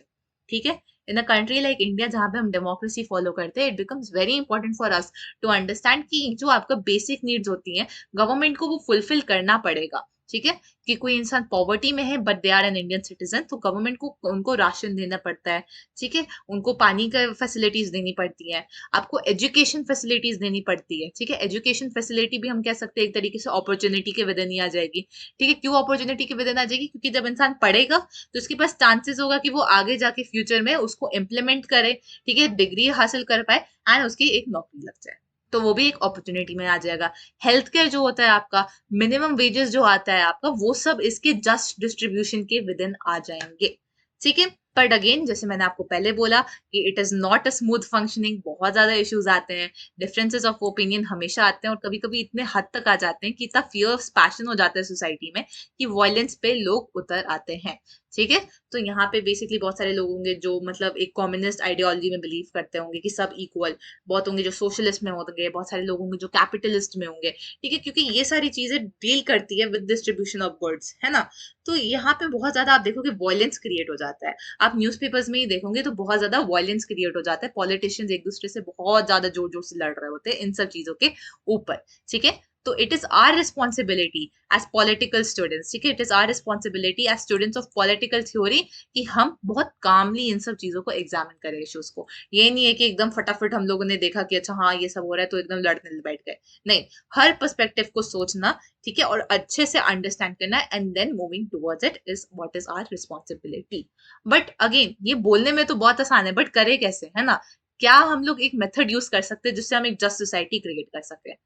ठीक है, in a country like India जहां पे हम डेमोक्रेसी फॉलो करते हैं, it becomes very important for us to understand कि जो आपका बेसिक नीड्स होती हैं गवर्नमेंट को वो फुलफिल करना पड़ेगा। ठीक है, कि कोई इंसान पॉवर्टी में है but they are an Indian citizen, तो गवर्नमेंट को उनको राशन देना पड़ता है। ठीक है, उनको पानी का फैसिलिटीज देनी पड़ती है, आपको एजुकेशन फैसिलिटीज देनी पड़ती है। ठीक है, एजुकेशन फैसिलिटी भी हम कह सकते हैं एक तरीके से अपॉर्चुनिटी के विद इन ही आ जाएगी। ठीक है, क्यों अपॉर्चुनिटी के विद इन आ जाएगी? क्योंकि जब इंसान पढ़ेगा तो उसके पास चांसेस होगा कि वो आगे जाके फ्यूचर में उसको इम्प्लीमेंट करे, ठीक है, डिग्री हासिल कर पाए एंड उसकी एक नौकरी लग जाए, तो वो भी एक अपॉर्चुनिटी में आ जाएगा। हेल्थ केयर जो होता है आपका, मिनिमम वेजेस जो आता है आपका, वो सब इसके जस्ट डिस्ट्रीब्यूशन के विद इन आ जाएंगे। ठीक है, बट अगेन जैसे मैंने आपको पहले बोला कि it is not a smooth functioning, बहुत ज्यादा इश्यूज आते हैं, डिफरेंसेस ऑफ ओपिनियन हमेशा आते हैं, और कभी कभी इतने हद तक आ जाते हैं कि इतना फियर पैशन हो जाता है सोसाइटी में कि वायलेंस पे लोग उतर आते हैं। ठीक है, तो यहाँ पे बेसिकली बहुत सारे लोग होंगे जो मतलब एक कम्युनिस्ट आइडियोलॉजी में बिलीव करते होंगे कि सब इक्वल, बहुत होंगे जो सोशलिस्ट में होंगे, बहुत सारे लोग होंगे जो कैपिटलिस्ट में होंगे। ठीक है, क्योंकि ये सारी चीजें डील करती है विद डिस्ट्रीब्यूशन ऑफ गुड्स, है ना? तो यहाँ पे बहुत ज्यादा आप देखोगे वॉयलेंस क्रिएट हो जाता है। आप न्यूज़पेपर्स में ही देखोगे तो बहुत ज्यादा वॉयलेंस क्रिएट हो जाता है, पॉलिटिशियंस एक दूसरे से बहुत ज्यादा जोर जोर से लड़ रहे होते हैं इन सब चीजों के ऊपर। ठीक है, तो it is our responsibility as political students, ठीक है, it is our responsibility as students of political theory कि हम बहुत कामली इन सब चीजों को एग्जामिन करें, इश्यूज को। ये नहीं है कि एकदम फटाफट हम लोगों ने देखा कि अच्छा हाँ ये सब हो रहा है तो एकदम लड़ने बैठ गए, नहीं, हर पर्सपेक्टिव को सोचना, ठीक है, और अच्छे से अंडरस्टैंड करना and then moving towards it is what is our responsibility. But again ये बोलने में तो बहुत आसान है, बट करे कैसे, है ना? क्या हम लोग एक मेथड यूज कर सकते हैं जिससे हम एक जस्ट सोसाइटी क्रिएट कर सके?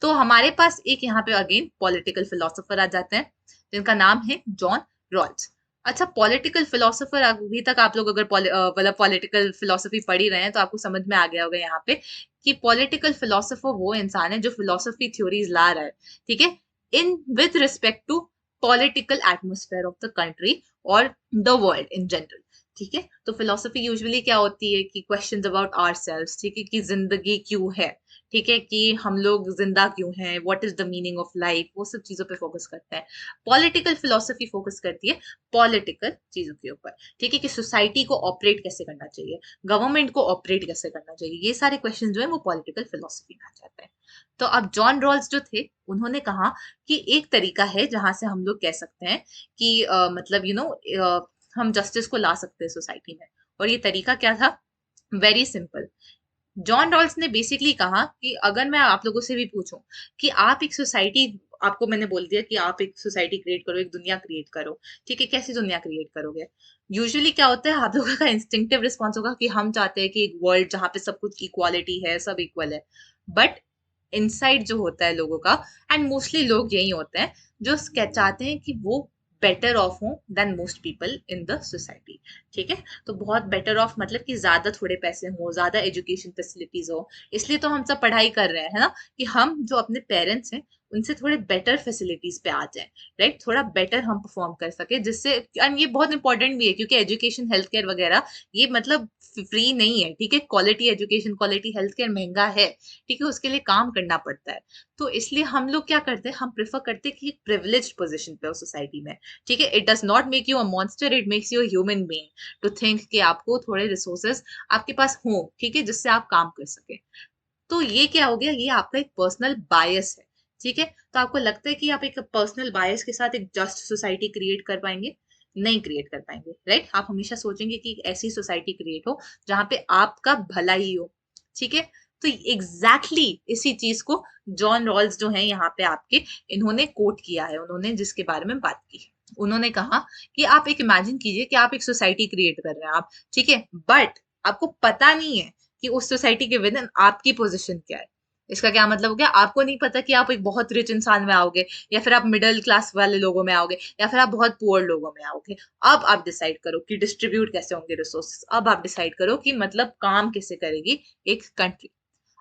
तो हमारे पास एक यहाँ पे अगेन पॉलिटिकल फिलोसोफर आ जाते हैं जिनका नाम है जॉन रॉल्स। अच्छा, पॉलिटिकल फिलोसोफर अभी तक आप लोग अगर मतलब पॉलिटिकल फिलोसफी पढ़ ही रहे हैं तो आपको समझ में आ गया होगा यहाँ पे कि पॉलिटिकल फिलोसोफर वो इंसान है जो फिलोसफी थ्योरीज ला रहा है, ठीक है, in with respect to political atmosphere of the country और द वर्ल्ड इन जनरल। ठीक है, तो फिलोसफी यूजुअली क्या होती है कि क्वेश्चंस अबाउट आवरसेल्व्स, ठीक है, कि जिंदगी क्यों है, ठीक है, कि हम लोग जिंदा क्यों हैं, what is the meaning of life, वो सब चीजों पे फोकस करता है। पॉलिटिकल फिलोसफी फोकस करती है पॉलिटिकल चीजों के ऊपर, ठीक है, कि सोसाइटी को ऑपरेट कैसे करना चाहिए, गवर्नमेंट को ऑपरेट कैसे करना चाहिए, ये सारे क्वेश्चन जो है वो पॉलिटिकल फिलोसफी में आ जाते हैं। तो अब जॉन रॉल्स जो थे, उन्होंने कहा कि एक तरीका है जहां से हम लोग कह सकते हैं कि मतलब हम जस्टिस को ला सकते हैं सोसाइटी में। और ये तरीका क्या था? Very simple. जॉन रॉल्स ने बेसिकली कहा कि अगर मैं आप लोगों से भी पूछूं कि आप एक सोसाइटी, आपको मैंने बोल दिया कि आप एक सोसाइटी क्रिएट करो, एक दुनिया क्रिएट करो, ठीक है, कैसी दुनिया क्रिएट करोगे? यूजुअली क्या होता है, आप लोगों का इंस्टिंक्टिव रिस्पॉन्स होगा कि हम चाहते हैं कि एक वर्ल्ड जहां पे सब कुछ इक्वालिटी है, सब इक्वल है। बट इनसाइड जो होता है लोगों का, एंड मोस्टली लोग यही होते हैं जो चाहते हैं कि वो बेटर ऑफ हो than most people in the society, ठीक है। तो बहुत बेटर ऑफ मतलब कि ज्यादा थोड़े पैसे हो, ज्यादा एजुकेशन फैसिलिटीज हो, इसलिए तो हम सब पढ़ाई कर रहे हैं, है ना, कि हम जो अपने पेरेंट्स हैं उनसे थोड़े बेटर फैसिलिटीज पे आ जाएं, राइट, थोड़ा बेटर हम परफॉर्म कर सके, जिससे, एंड ये बहुत इंपॉर्टेंट भी है क्योंकि एजुकेशन, हेल्थ केयर वगैरह ये मतलब फ्री नहीं है, ठीक है, quality education, quality health care महंगा है, ठीक है, उसके लिए काम करना पड़ता है। तो इसलिए हम लोग क्या करते हैं, हम प्रेफर करते हैं कि एक प्रिविलेज्ड पोजीशन पे हो सोसाइटी में, ठीक है। It does not make you a monster, it makes you a human being to think कि आपको थोड़े रिसोर्सेज आपके पास हो, ठीक है, जिससे आप काम कर सके। तो ये क्या हो गया, ये आपका एक पर्सनल बायस है, ठीक है। तो आपको लगता है कि आप एक पर्सनल बायस के साथ एक जस्ट सोसाइटी क्रिएट कर पाएंगे? नहीं क्रिएट कर पाएंगे, राइट। आप हमेशा सोचेंगे कि एक ऐसी सोसाइटी क्रिएट हो जहां पे आपका भला ही हो, ठीक है। तो एग्जैक्टली इसी चीज को जॉन रॉल्स जो है यहाँ पे आपके, इन्होंने कोट किया है, उन्होंने जिसके बारे में बात की है। उन्होंने कहा कि आप एक इमेजिन कीजिए कि आप एक सोसाइटी क्रिएट कर रहे हैं आप, ठीक है, बट आपको पता नहीं है कि उस सोसाइटी के विद इन आपकी पोजीशन क्या है। इसका क्या मतलब हो गया, आपको नहीं पता कि आप एक बहुत रिच इंसान में आओगे, या फिर आप मिडिल क्लास वाले लोगों में आओगे, या फिर आप बहुत पुअर लोगों में आओगे। अब आप डिसाइड करो कि डिस्ट्रीब्यूट कैसे होंगे रिसोर्सेस, अब आप डिसाइड करो कि मतलब काम कैसे करेगी एक कंट्री।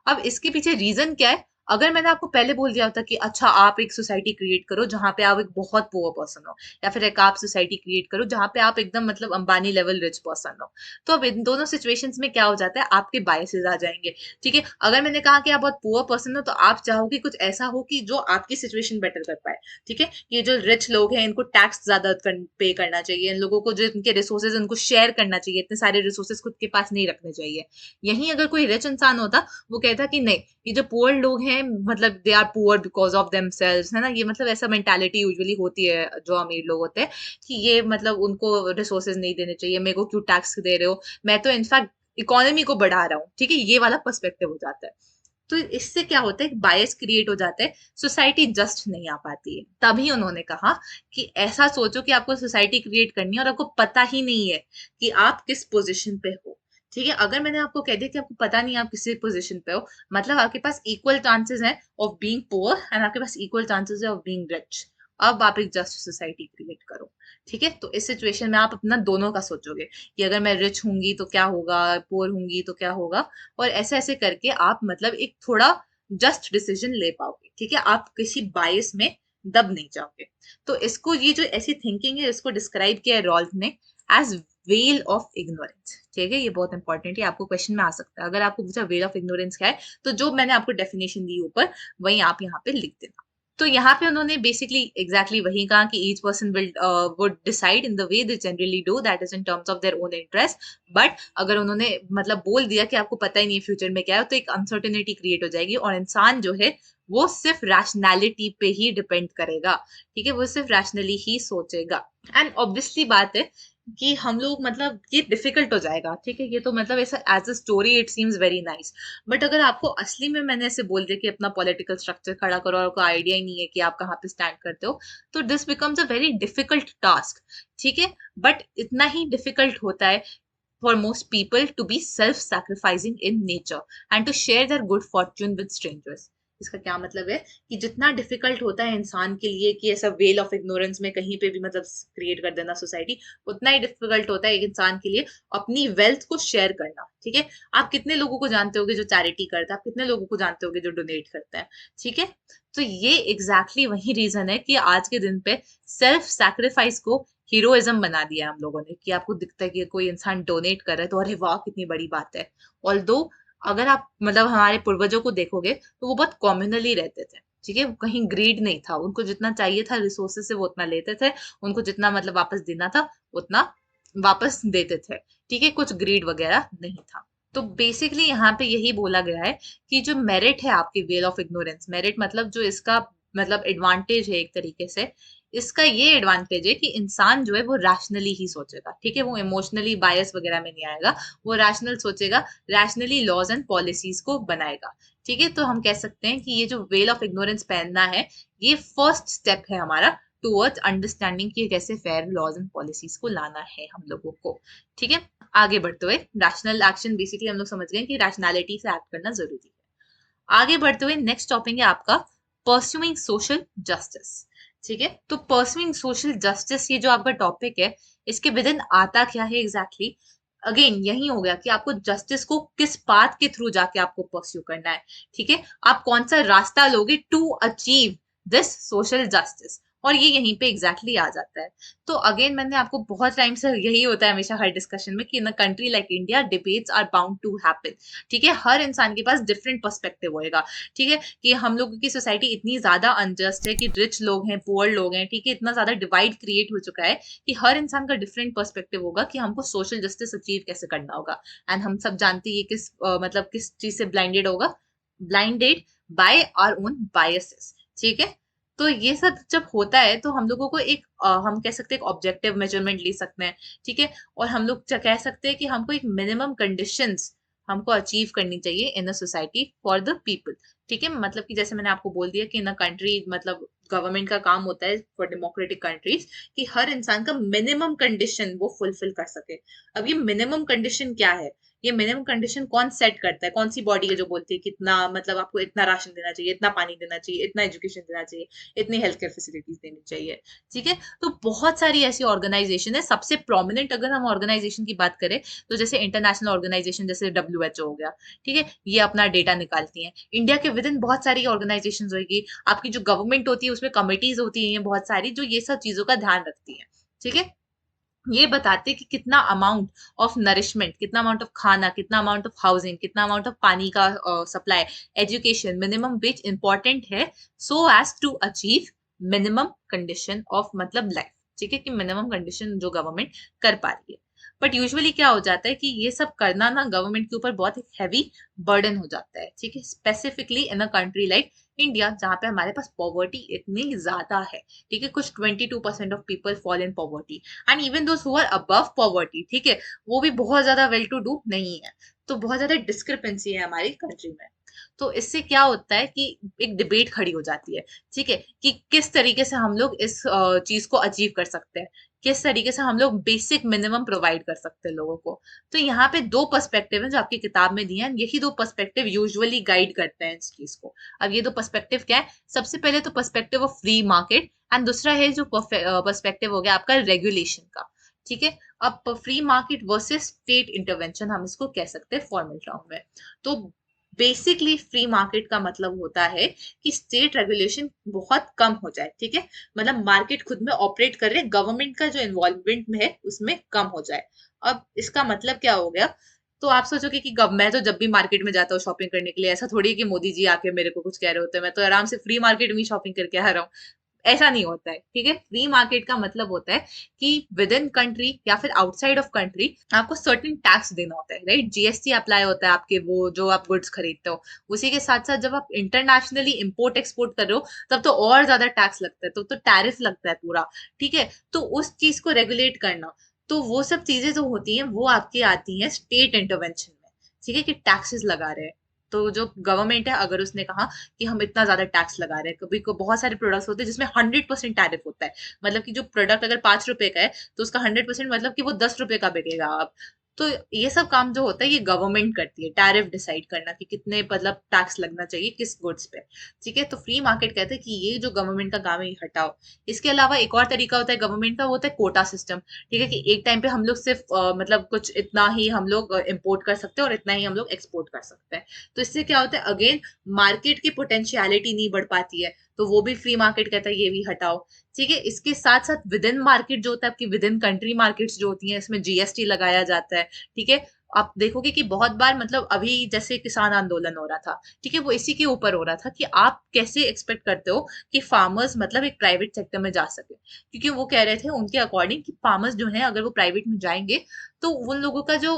अब इसके पीछे रीजन क्या है? अगर मैंने आपको पहले बोल दिया होता कि अच्छा आप एक सोसाइटी क्रिएट करो जहां पे आप एक बहुत पुअर पर्सन हो, या फिर एक आप सोसाइटी क्रिएट करो जहां पे आप एकदम मतलब अंबानी लेवल रिच पर्सन हो, तो अब इन दोनों सिचुएशंस में क्या हो जाता है, आपके बायसेस आ जाएंगे, ठीक है। अगर मैंने कहा कि आप बहुत पुअर पर्सन हो, तो आप चाहोगे कुछ ऐसा हो कि जो आपकी सिचुएशन बेटर कर पाए, ठीक है। ये जो रिच लोग हैं इनको टैक्स ज्यादा पे करना चाहिए, इन लोगों को जो इनके रिसोर्सेज उनको शेयर करना चाहिए, इतने सारे रिसोर्सेज खुद के पास नहीं रखने चाहिए। यहीं अगर कोई रिच इंसान होता, वो कहता कि नहीं, ये जो पुअर लोग हैं मतलब they are poor because of themselves, है ना, ये मतलब ऐसा मेंटालिटी यूजुअली होती है जो अमीर लोग होते हैं, कि ये मतलब उनको रिसोर्सेज नहीं देने चाहिए, मेरे को क्यों टैक्स दे रहे हो, मैं तो इनफैक्ट इकोनॉमी को बढ़ा रहा हूँ, ठीक है, ये वाला पर्सपेक्टिव हो जाता है। तो इससे क्या होता है, बायस क्रिएट हो जाता है, सोसाइटी जस्ट नहीं आ पाती है। तभी उन्होंने कहा कि ऐसा सोचो कि आपको सोसाइटी क्रिएट करनी है और आपको पता ही नहीं है कि आप किस पोजीशन पे हो, ठीक है। अगर मैंने आपको कह दिया कि आपको पता नहीं है आप किसी पोजीशन पे हो, मतलब आपके पास इक्वल चांसेस हैं ऑफ बीइंग पुअर एंड आपके पास इक्वल चांसेस है ऑफ बीइंग रिच। अब आप एक जस्ट सोसाइटी क्रिएट करो, ठीक है। तो इस सिचुएशन में आप अपना दोनों का सोचोगे कि अगर मैं रिच होंगी तो क्या होगा, पुअर होंगी तो क्या होगा, और ऐसे ऐसे करके आप मतलब एक थोड़ा जस्ट डिसीजन ले पाओगे, ठीक है, आप किसी बायस में दब नहीं जाओगे। तो इसको, ये जो ऐसी थिंकिंग है, इसको डिस्क्राइब किया है रॉल्फ ने एज वेल ऑफ इग्नोरेंस, ठीक है। ये बहुत इंपॉर्टेंट है, आपको क्वेश्चन में आ सकता है, अगर आपको पूछा वेल ऑफ इग्नोरेंस क्या है, तो जो मैंने आपको डेफिनेशन दी ऊपर, वही आप यहाँ पे लिख देना। तो यहाँ पे उन्होंने बेसिकली एग्जैक्टली वही कहा कि each person will would decide in the way they generally do, that is in terms of their own interest. But अगर उन्होंने मतलब बोल दिया कि आपको पता ही नहीं है फ्यूचर में क्या है, तो एक अनसर्टेनिटी क्रिएट हो जाएगी, और इंसान जो है वो सिर्फ रैशनैलिटी पे ही डिपेंड करेगा, ठीक है, वो सिर्फ रैशनली ही सोचेगा। एंड ऑब्वियसली बात है कि हम लोग मतलब ये डिफिकल्ट हो जाएगा, ठीक है, ये तो मतलब ऐसा as a story it seems very nice, but अगर आपको असली में मैंने ऐसे बोल दिया कि अपना पॉलिटिकल स्ट्रक्चर खड़ा करो और आपको आइडिया ही नहीं है कि आप कहाँ पे स्टैंड करते हो, तो this becomes a very difficult task, ठीक है। बट इतना ही डिफिकल्ट होता है for most people to be self-sacrificing in nature and to share their good fortune with strangers. इसका क्या मतलब है कि जितना डिफिकल्ट होता है इंसान के लिए कि ऐसा वेल ऑफ इग्नोरेंस में कहीं पे भी मतलब क्रिएट कर देना सोसाइटी, उतना ही डिफिकल्ट होता है एक इंसान के लिए अपनी वेल्थ को शेयर करना, ठीक है। आप कितने लोगों को जानते होगे जो चैरिटी करता है, आप कितने लोगों को जानते होगे जो डोनेट करता है, ठीक है। तो ये एग्जैक्टली वही रीजन है कि आज के दिन पे सेल्फ सैक्रिफाइस को हीरोइज्म बना दिया हम लोगों ने, कि आपको दिखता है कि कोई इंसान डोनेट कर रहा है तो अरे वाह कितनी बड़ी बात है। ऑल्दो अगर आप मतलब हमारे पूर्वजों को देखोगे तो वो बहुत कॉम्युनली रहते थे, ठीक है, कहीं ग्रीड नहीं था, उनको जितना चाहिए था रिसोर्सेज से वो उतना लेते थे, उनको जितना मतलब वापस देना था उतना वापस देते थे, ठीक है, कुछ ग्रीड वगैरह नहीं था। तो बेसिकली यहाँ पे यही बोला गया है कि जो मेरिट है आपकी वेल ऑफ इग्नोरेंस, मेरिट मतलब जो इसका मतलब एडवांटेज है एक तरीके से, इसका ये एडवांटेज है कि इंसान जो है वो रैशनली ही सोचेगा, ठीक है, वो इमोशनली बायस वगैरह में नहीं आएगा, वो रैशनल सोचेगा, रैशनली लॉज एंड पॉलिसीज को बनाएगा, ठीक है। तो हम कह सकते हैं कि ये जो वेल ऑफ इग्नोरेंस पहनना है, ये फर्स्ट स्टेप है हमारा टूवर्ड्स अंडरस्टैंडिंग कि कैसे फेयर लॉज एंड पॉलिसीज को लाना है हम लोगों को, ठीक है। आगे बढ़ते हुए रैशनल एक्शन, बेसिकली हम लोग समझ गए कि रैशनैलिटी से एक्ट करना जरूरी है। आगे बढ़ते हुए नेक्स्ट टॉपिक है आपका परस्यूइंग सोशल जस्टिस, ठीक है। तो परस्यूइंग सोशल जस्टिस ये जो आपका टॉपिक है, इसके विद इन आता क्या है एग्जैक्टली, अगेन यही हो गया कि आपको जस्टिस को किस पाथ के थ्रू जाके आपको परस्यू करना है, ठीक है, आप कौन सा रास्ता लोगे to achieve this social justice, और ये यहीं पे एग्जैक्टली आ जाता है। तो अगेन मैंने आपको बहुत टाइम से, यही होता है हमेशा हर डिस्कशन में कि in a country like India debates are bound to happen, ठीक है, हर इंसान के पास डिफरेंट पर्सपेक्टिव होएगा, ठीक है, कि हम लोगों की सोसाइटी इतनी ज्यादा अनजस्ट है कि रिच लोग हैं, पुअर लोग हैं, ठीक है, इतना ज्यादा डिवाइड क्रिएट हो चुका है कि हर इंसान का डिफरेंट पर्सपेक्टिव होगा कि हमको सोशल जस्टिस अचीव कैसे करना होगा। एंड हम सब जानते हैं ये किस मतलब किस चीज से ब्लाइंडेड होगा, blinded by our own biases, ठीक है। तो ये सब जब होता है तो हम लोगों को एक हम कह सकते हैं एक ऑब्जेक्टिव मेजरमेंट ले सकते हैं, ठीक है, और हम लोग कह सकते हैं कि हमको एक मिनिमम कंडीशंस हमको अचीव करनी चाहिए in a society for the people, ठीक है, मतलब कि जैसे मैंने आपको बोल दिया कि इन अ कंट्री मतलब गवर्नमेंट का काम होता है फॉर डेमोक्रेटिक कंट्रीज कि हर इंसान का मिनिमम कंडीशन वो फुलफिल कर सके। अब ये मिनिमम कंडीशन क्या है, ये मिनिमम कंडीशन कौन सेट करता है, कौन सी बॉडी है जो बोलती है कितना मतलब आपको इतना राशन देना चाहिए, इतना पानी देना चाहिए, इतना एजुकेशन देना चाहिए, इतनी हेल्थ केयर फैसिलिटीज देनी चाहिए, ठीक है। तो बहुत सारी ऐसी ऑर्गेनाइजेशन है, सबसे प्रोमिनेंट अगर हम ऑर्गेनाइजेशन की बात करें तो जैसे इंटरनेशनल ऑर्गेनाइजेशन जैसे WHO हो गया, ठीक है, ये अपना डेटा निकालती हैं। इंडिया के विद इन बहुत सारी ऑर्गेनाइजेशन होगी, आपकी जो गवर्नमेंट होती है उसमें कमिटीज होती हैं बहुत सारी जो ये सब चीजों का ध्यान रखती हैं, ठीक है। ये बताते कि कितना अमाउंट ऑफ नरिशमेंट, कितना अमाउंट ऑफ खाना, कितना अमाउंट ऑफ हाउसिंग, कितना अमाउंट ऑफ पानी का supply, education, minimum wage important है so as to achieve minimum condition of मतलब लाइफ, ठीक है, कि मिनिमम कंडीशन जो गवर्नमेंट कर पा रही है। बट यूजुअली क्या हो जाता है कि ये सब करना ना गवर्नमेंट के ऊपर बहुत एक हैवी बर्डन हो जाता है, ठीक है, specifically in a country like India जहाँ पे हमारे पास पॉवर्टी इतनी ज्यादा है, ठीक है, कुछ 22% of people fall in poverty and even those who are above poverty, ठीक है, वो भी बहुत ज्यादा वेल टू डू नहीं है, तो बहुत ज्यादा डिस्क्रिपेंसी है हमारी कंट्री में। तो इससे क्या होता है कि एक डिबेट खड़ी हो जाती है, ठीक है, कि किस तरीके से हम लोग इस चीज को अचीव कर सकते हैं, किस तरीके से हम लोग बेसिक मिनिमम प्रोवाइड कर सकते हैं लोगों को। तो यहाँ पे दो पर्सपेक्टिव हैं जो आपकी किताब में दिए हैं, यही दो पर्सपेक्टिव यूजुअली गाइड करते हैं इस चीज को। अब ये दो पर्सपेक्टिव क्या है, सबसे पहले तो perspective of free market and दूसरा है जो पर्सपेक्टिव हो गया आपका रेगुलेशन का, ठीक है। अब free market versus state intervention हम इसको कह सकते हैं फॉर्मल टर्म में। तो बेसिकली फ्री मार्केट का मतलब होता है कि स्टेट रेगुलेशन बहुत कम हो जाए, ठीक है, मतलब मार्केट खुद में ऑपरेट कर रहे, गवर्नमेंट का जो इन्वॉल्वमेंट में है उसमें कम हो जाए। अब इसका मतलब क्या हो गया, तो आप सोचोगे कि मैं तो जब भी मार्केट में जाता हूँ शॉपिंग करने के लिए, ऐसा थोड़ी है कि मोदी जी आके मेरे को कुछ कह रहे होते हैं, मैं तो आराम से फ्री मार्केट में शॉपिंग करके आ रहा हूँ, ऐसा नहीं होता है, ठीक है। फ्री मार्केट का मतलब होता है कि विद इन कंट्री या फिर आउटसाइड ऑफ कंट्री आपको सर्टेन टैक्स देना होता है, राइट, जीएसटी अप्लाई होता है आपके वो जो आप गुड्स खरीदते हो। उसी के साथ साथ जब आप इंटरनेशनली इंपोर्ट एक्सपोर्ट कर रहे हो तब तो और ज्यादा टैक्स लगता है, तो टैरिफ लगता है पूरा, ठीक है। तो उस चीज को रेगुलेट करना, तो वो सब चीजें जो होती हैं वो आपकी आती हैं स्टेट इंटरवेंशन में, ठीक है, कि टैक्सेस लगा रहे हैं। तो जो गवर्नमेंट है अगर उसने कहा कि हम इतना ज्यादा टैक्स लगा रहे हैं, कभी को बहुत सारे प्रोडक्ट्स होते हैं जिसमें 100% टैरिफ होता है, मतलब कि जो प्रोडक्ट अगर 5 रुपए का है तो उसका 100% मतलब कि वो 10 रुपए का बिकेगा अब। तो ये सब काम जो होता है ये गवर्नमेंट करती है, टैरिफ डिसाइड करना कि कितने मतलब टैक्स लगना चाहिए किस गुड्स पे, ठीक है। तो फ्री मार्केट कहते हैं कि ये जो गवर्नमेंट का काम है ये हटाओ। इसके अलावा एक और तरीका होता है गवर्नमेंट का, वो होता है कोटा सिस्टम, ठीक है, कि एक टाइम पे हम लोग सिर्फ मतलब कुछ इतना ही हम लोग इम्पोर्ट कर सकते हैं और इतना ही हम लोग एक्सपोर्ट कर सकते हैं। तो इससे क्या होता है, अगेन मार्केट की पोटेंशियलिटी नहीं बढ़ पाती है, तो वो भी फ्री मार्केट कहता है ये भी हटाओ, ठीक है। इसके साथ साथ विद इन मार्केट जो होता है आपकी विद इन कंट्री मार्केट्स जो होती हैं इसमें जीएसटी लगाया जाता है, ठीक है। आप देखोगे कि बहुत बार मतलब अभी जैसे किसान आंदोलन हो रहा था, ठीक है, वो इसी के ऊपर हो रहा था कि आप कैसे एक्सपेक्ट करते हो कि फार्मर्स मतलब एक प्राइवेट सेक्टर में जा सके, क्योंकि वो कह रहे थे उनके अकॉर्डिंग कि फार्मर्स जो है अगर वो प्राइवेट में जाएंगे तो उन लोगों का जो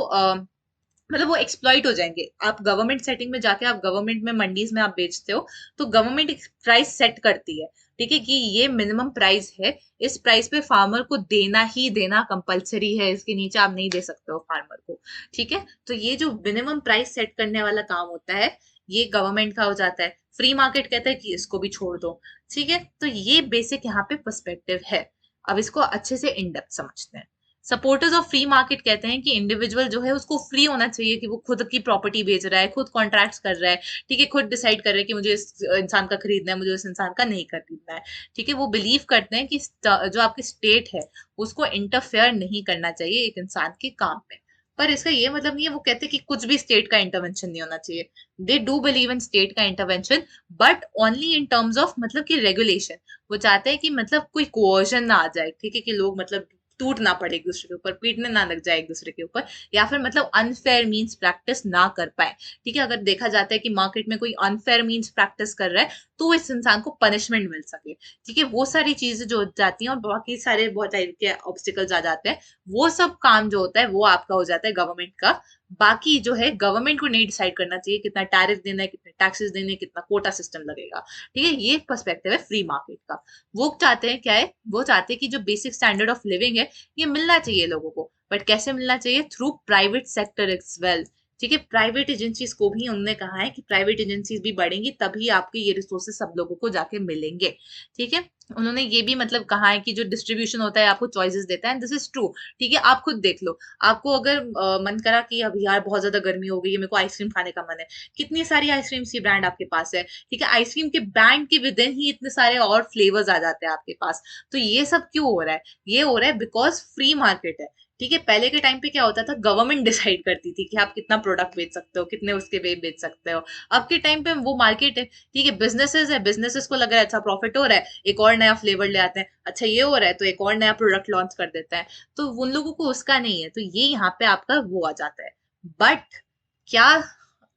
मतलब वो एक्सप्लॉइट हो जाएंगे। आप गवर्नमेंट सेटिंग में जाके आप गवर्नमेंट में मंडीज में आप बेचते हो तो गवर्नमेंट एक प्राइस सेट करती है, ठीक है, कि ये मिनिमम प्राइस है, इस प्राइस पे फार्मर को देना ही देना कंपलसरी है, इसके नीचे आप नहीं दे सकते हो फार्मर को, ठीक है। तो ये जो मिनिमम प्राइस सेट करने वाला काम होता है ये गवर्नमेंट का हो जाता है। फ्री मार्केट कहता है कि इसको भी छोड़ दो, ठीक है। तो ये बेसिक यहाँ पे पर्सपेक्टिव है। अब इसको अच्छे से इन डेप्थ समझते हैं। सपोर्टर्स ऑफ फ्री मार्केट कहते हैं कि इंडिविजुअल जो है उसको फ्री होना चाहिए, कि वो खुद की प्रॉपर्टी बेच रहा है, खुद कॉन्ट्रैक्ट्स कर रहा है, ठीक है, खुद डिसाइड कर रहा है कि मुझे इस इंसान का खरीदना है, मुझे इस इंसान का नहीं खरीदना है, ठीक है। वो बिलीव करते हैं कि जो आपकी स्टेट है उसको इंटरफेयर नहीं करना चाहिए एक इंसान के काम में। पर इसका ये मतलब नहीं है वो कहते कि कुछ भी स्टेट का इंटरवेंशन नहीं होना चाहिए। They do believe in state का intervention, but only in terms of मतलब कि रेगुलेशन। वो चाहते हैं कि मतलब कोई कोअर्जन ना आ जाए, ठीक है, कि लोग मतलब टूट ना पड़े एक दूसरे के ऊपर, पीटने ना लग जाए एक दूसरे के ऊपर, या फिर मतलब अनफेयर मीन्स प्रैक्टिस ना कर पाए, ठीक है। अगर देखा जाता है कि मार्केट में कोई अनफेयर मीन्स प्रैक्टिस कर रहा है तो इस इंसान को पनिशमेंट मिल सके, ठीक है, वो सारी चीजें जो हो जाती हैं, और बाकी सारे बहुत टाइप के ऑब्स्टिकल्स आ जाते हैं, वो सब काम जो होता है वो आपका हो जाता है गवर्नमेंट का। बाकी जो है गवर्नमेंट को नहीं डिसाइड करना चाहिए कितना टैरिफ देना है, कितने टैक्सेस देने, कितना कोटा सिस्टम लगेगा, ठीक है। ये पर्सपेक्टिव है फ्री मार्केट का। वो चाहते हैं क्या है, वो चाहते हैं कि जो बेसिक स्टैंडर्ड ऑफ लिविंग है ये मिलना चाहिए लोगों को, बट कैसे मिलना चाहिए, through private sector as well, ठीक है। प्राइवेट एजेंसीज को भी उन्होंने कहा है कि प्राइवेट एजेंसीज भी बढ़ेंगी तभी आपके ये रिसोर्सेज सब लोगों को जाके मिलेंगे, ठीक है। उन्होंने ये भी मतलब कहा है कि जो डिस्ट्रीब्यूशन होता है आपको चॉइसेस देता है, दिस इज ट्रू, ठीक है। आप खुद देख लो, आपको अगर मन करा कि अब यार बहुत ज्यादा गर्मी हो गई है, मेरे को आइसक्रीम खाने का मन है, कितनी सारी आइसक्रीम की ब्रांड आपके पास है, ठीक है। आइसक्रीम के ब्रांड के विद इन ही इतने सारे और फ्लेवर्स आ जाते हैं आपके पास। तो ये सब क्यों हो रहा है, ये हो रहा है बिकॉज फ्री मार्केट है, ठीक है। पहले के टाइम पे क्या होता था, गवर्नमेंट डिसाइड करती थी कि आप कितना प्रोडक्ट बेच सकते हो, कितने उसके वे बेच सकते हो। अब के टाइम पे वो मार्केट है, ठीक है, बिजनेसेस है, बिजनेसेस को लग रहा है अच्छा प्रॉफिट हो रहा है, एक और नया फ्लेवर ले आते हैं, अच्छा ये हो रहा है तो एक और नया प्रोडक्ट लॉन्च कर देता है। तो उन लोगों को उसका नहीं है, तो ये यहाँ पे आपका वो आ जाता है। बट क्या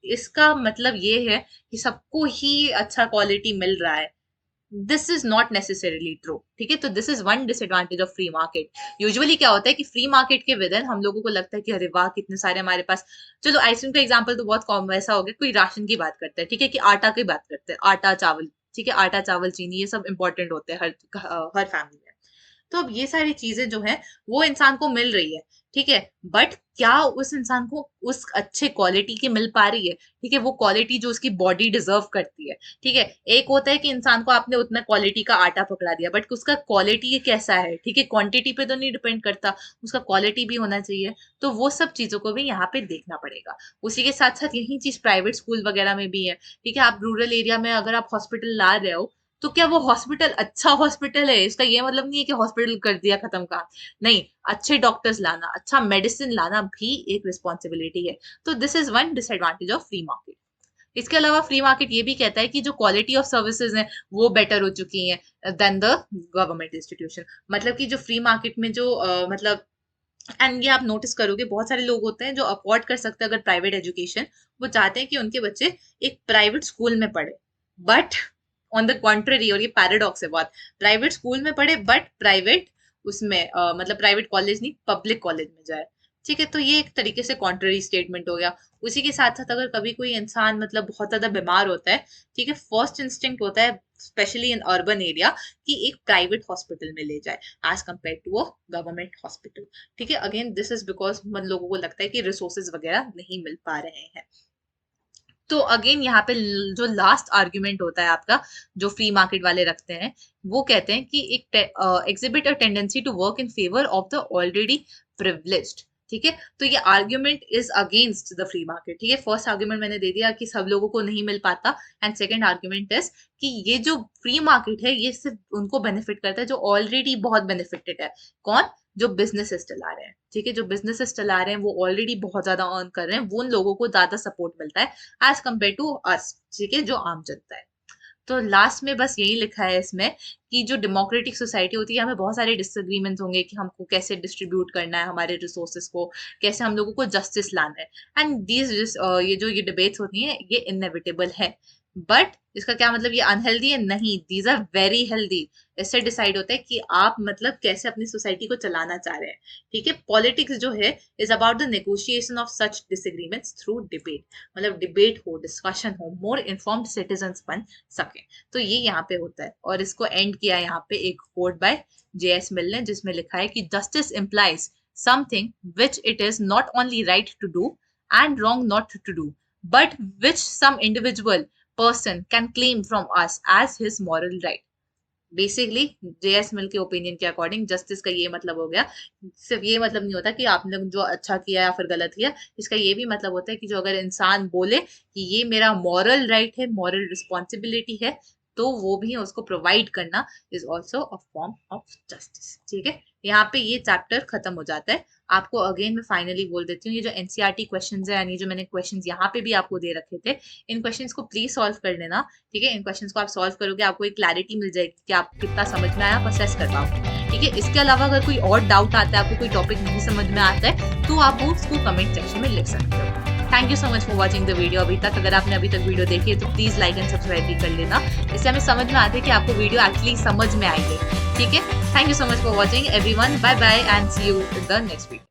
इसका मतलब ये है कि सबको ही अच्छा क्वालिटी मिल रहा है? This is not necessarily true, ठीक है। तो this is one disadvantage of free market. Usually क्या होता है कि फ्री मार्केट के विद इन हम लोगों को लगता है कि अरे वाह कितने सारे हमारे पास। चलो आइसक्रीम का एग्जांपल तो बहुत कॉमन वैसा हो गया, कोई राशन की बात करते हैं, ठीक है, कि आटा की बात करते हैं, आटा चावल, ठीक है, आटा चावल चीनी ये सब इंपॉर्टेंट होते हैं हर फैमिली में। तो अब ये सारी चीजें जो है वो इंसान को मिल रही है, ठीक है, बट क्या उस इंसान को उस अच्छे क्वालिटी की मिल पा रही है, ठीक है, वो क्वालिटी जो उसकी बॉडी डिजर्व करती है, ठीक है। एक होता है कि इंसान को आपने उतना क्वालिटी का आटा पकड़ा दिया, बट उसका क्वालिटी कैसा है, ठीक है, क्वांटिटी पे तो नहीं डिपेंड करता, उसका क्वालिटी भी होना चाहिए। तो वो सब चीजों को भी यहाँ पे देखना पड़ेगा। उसी के साथ साथ यही चीज प्राइवेट स्कूल वगैरह में भी है, ठीक है। आप रूरल एरिया में अगर आप हॉस्पिटल ला रहे हो तो क्या वो हॉस्पिटल अच्छा हॉस्पिटल है, इसका ये मतलब नहीं है कि हॉस्पिटल कर दिया खत्म काम, नहीं, अच्छे डॉक्टर्स लाना, अच्छा मेडिसिन लाना भी एक रिस्पॉन्सिबिलिटी है। तो this is one disadvantage of free market. इसके अलावा फ्री मार्केट ये भी कहता है कि जो क्वालिटी ऑफ सर्विसेज है वो बेटर हो चुकी है देन द गवर्नमेंट इंस्टीट्यूशन। मतलब कि जो फ्री मार्केट में जो मतलब, एंड ये आप नोटिस करोगे बहुत सारे लोग होते हैं जो अफोर्ड कर सकते हैं अगर प्राइवेट एजुकेशन, वो चाहते हैं कि उनके बच्चे एक प्राइवेट स्कूल में पढ़े, बट ऑन द कॉन्ट्ररी, और ये पैराडॉक्स है बहुत, प्राइवेट स्कूल में पढ़े बट प्राइवेट उसमें मतलब प्राइवेट कॉलेज नहीं पब्लिक कॉलेज में जाए, ठीक है। तो ये एक तरीके से कॉन्ट्ररी स्टेटमेंट हो गया। उसी के साथ साथ अगर कभी कोई इंसान मतलब बहुत ज्यादा बीमार होता है, ठीक है, फर्स्ट इंस्टिंक्ट होता है स्पेशली इन अर्बन एरिया कि एक प्राइवेट हॉस्पिटल में ले जाए as compare to a government hospital, ठीक है। अगेन दिस इज बिकॉज मन लोगों को लगता है कि रिसोर्सेज वगैरह नहीं मिल पा रहे हैं। तो अगेन यहाँ पे जो लास्ट आर्ग्यूमेंट होता है आपका, जो फ्री मार्केट वाले रखते हैं, वो कहते हैं कि एक exhibit a tendency to work in favour of the already privileged, ठीक है। तो ये argument is against the free market, ठीक है। फर्स्ट आर्ग्यूमेंट मैंने दे दिया कि सब लोगों को नहीं मिल पाता, एंड सेकंड आर्ग्यूमेंट इज कि ये जो फ्री मार्केट है ये सिर्फ उनको बेनिफिट करता है जो ऑलरेडी बहुत बेनिफिटेड है। कौन? जो बिजनेसेस चला रहे हैं, ठीक है, जो बिजनेसेस चला रहे हैं वो ऑलरेडी बहुत ज्यादा अर्न कर रहे हैं, वो उन लोगों को ज्यादा सपोर्ट मिलता है एज कम्पेयर टू अस, ठीक है, जो आम जनता है। तो लास्ट में बस यही लिखा है इसमें कि जो डेमोक्रेटिक सोसाइटी होती है, हमें बहुत सारे डिसएग्रीमेंट्स होंगे कि हमको कैसे डिस्ट्रीब्यूट करना है हमारे रिसोर्सेज को, कैसे हम लोगों को जस्टिस लाना है। एंड दीज ये डिबेट्स होती हैं ये इनएविटेबल है। बट इसका क्या मतलब ये अनहेल्दी है? नहीं, दीज आर वेरी हेल्दी। इससे डिसाइड होता है कि आप मतलब कैसे अपनी सोसाइटी को चलाना चाह रहे हैं। ठीक है, पॉलिटिक्स जो है is about the negotiation of such disagreements through debate. मतलब डिबेट हो, डिस्कशन हो, मोर इन्फॉर्म्ड सिटीजन्स बन सके। तो ये यहाँ पे होता है। और इसको एंड किया यहाँ पे एक कोट बाय J.S. मिल ने, जिसमें लिखा है कि justice implies something which it is not only right to do and wrong not to do, but which some individual person can claim from us as his moral right. Basically J.S. मिल के opinion के according justice का ये मतलब हो गया, सिर्फ ये मतलब नहीं होता कि आपने जो अच्छा किया या फिर गलत किया, इसका ये भी मतलब होता है कि जो अगर इंसान बोले कि ये मेरा मॉरल राइट है, मॉरल रिस्पॉन्सिबिलिटी है, तो वो भी उसको प्रोवाइड करना is also a form of justice. ठीक है, यहाँ पे ये चैप्टर खत्म हो जाता है। आपको अगेन मैं फाइनली बोल देती हूँ, ये जो एनसीईआरटी क्वेश्चंस है, यानी जो मैंने क्वेश्चंस यहाँ पे भी आपको दे रखे थे, इन क्वेश्चंस को प्लीज सॉल्व कर लेना। ठीक है, इन क्वेश्चंस को आप सॉल्व करोगे, आपको एक क्लैरिटी मिल जाएगी कि आपको कितना समझ में आया, आप असेस कर पाओगे। ठीक है, इसके अलावा अगर कोई और डाउट आता है, आपको कोई टॉपिक नहीं समझ में आता है, तो आप वो उसको कमेंट सेक्शन में लिख सकते हो। Thank you so much for watching the video. अभी तक अगर आपने अभी तक वीडियो देखी है तो प्लीज लाइक एंड सब्सक्राइब भी कर लेना, इससे हमें समझ में आता है कि आपको वीडियो एक्चुअली समझ में आई है। ठीक है, thank you so much for watching everyone, bye bye and see you in the next video.